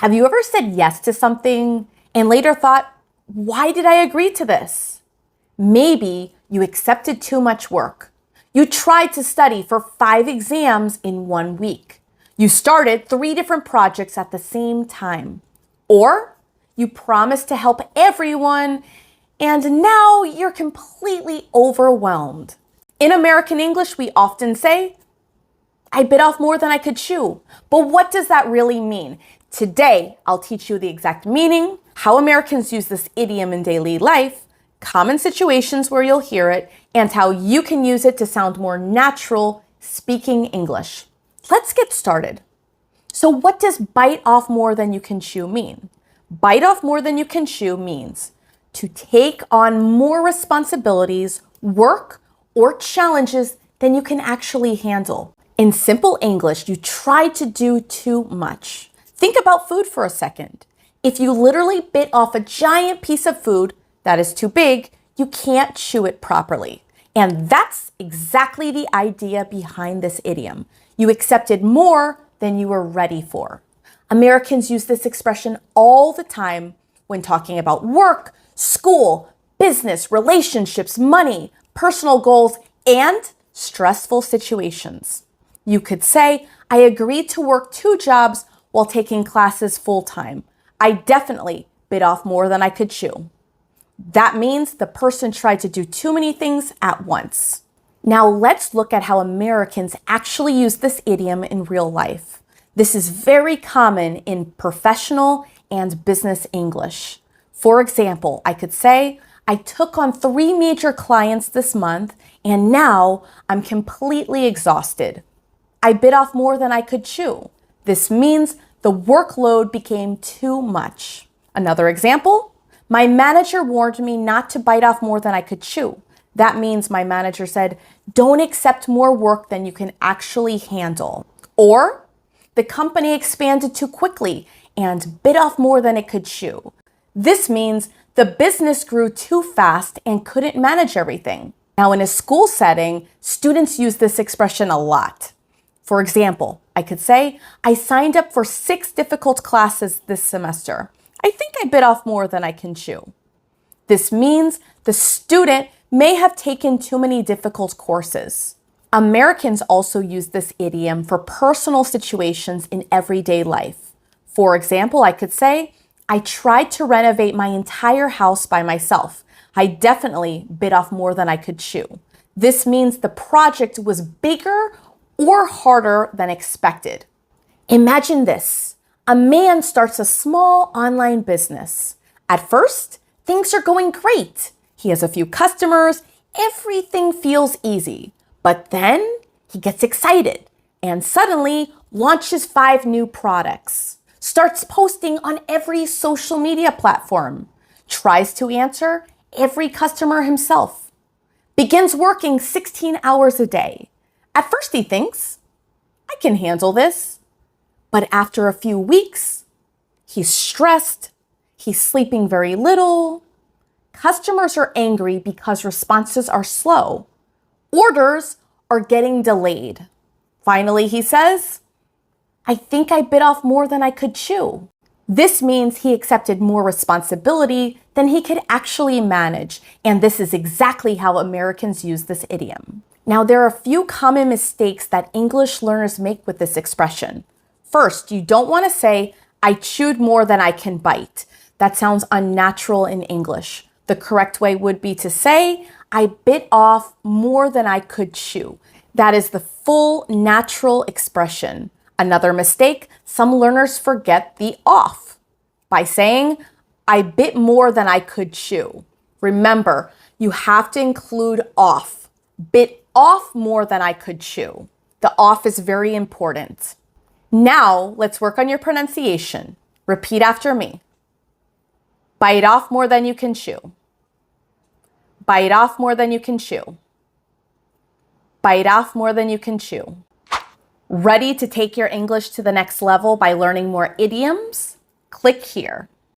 Have you ever said yes to something and later thought, why did I agree to this? Maybe you accepted too much work. You tried to study for 5 exams in 1 week. You started 3 different projects at the same time. Or you promised to help everyone and now you're completely overwhelmed. In American English, we often say, I bit off more than I could chew. But what does that really mean? Today, I'll teach you the exact meaning, how Americans use this idiom in daily life, common situations where you'll hear it, and how you can use it to sound more natural speaking English. Let's get started. So what does bite off more than you can chew mean? Bite off more than you can chew means to take on more responsibilities, work, or challenges than you can actually handle. In simple English, you try to do too much. Think about food for a second. If you literally bit off a giant piece of food that is too big, you can't chew it properly. And that's exactly the idea behind this idiom. You accepted more than you were ready for. Americans use this expression all the time when talking about work, school, business, relationships, money, personal goals, and stressful situations. You could say, I agreed to work 2 jobs while taking classes full-time. I definitely bit off more than I could chew. That means the person tried to do too many things at once. Now let's look at how Americans actually use this idiom in real life. This is very common in professional and business English. For example, I could say, I took on 3 major clients this month and now I'm completely exhausted. I bit off more than I could chew. This means the workload became too much. Another example, my manager warned me not to bite off more than I could chew. That means my manager said, don't accept more work than you can actually handle. Or the company expanded too quickly and bit off more than it could chew. This means the business grew too fast and couldn't manage everything. Now, in a school setting, students use this expression a lot. For example, I could say, I signed up for 6 difficult classes this semester. I think I bit off more than I can chew. This means the student may have taken too many difficult courses. Americans also use this idiom for personal situations in everyday life. For example, I could say, I tried to renovate my entire house by myself. I definitely bit off more than I could chew. This means the project was bigger or harder than expected. Imagine this. A man starts a small online business. At first, things are going great. He has a few customers. Everything feels easy. But then he gets excited and suddenly launches 5 new products, starts posting on every social media platform, tries to answer every customer himself, begins working 16 hours a day. At first he thinks, I can handle this. But after a few weeks, he's stressed, he's sleeping very little, customers are angry because responses are slow, orders are getting delayed. Finally, he says, I think I bit off more than I could chew. This means he accepted more responsibility than he could actually manage, and this is exactly how Americans use this idiom. Now, there are a few common mistakes that English learners make with this expression. First, you don't want to say, I chewed more than I can bite. That sounds unnatural in English. The correct way would be to say, I bit off more than I could chew. That is the full natural expression. Another mistake, some learners forget the off by saying, I bit more than I could chew. Remember, you have to include off. Bit off more than I could chew. The off is very important. Now, let's work on your pronunciation. Repeat after me. Bite off more than you can chew. Bite off more than you can chew. Bite off more than you can chew. Ready to take your English to the next level by learning more idioms? Click here.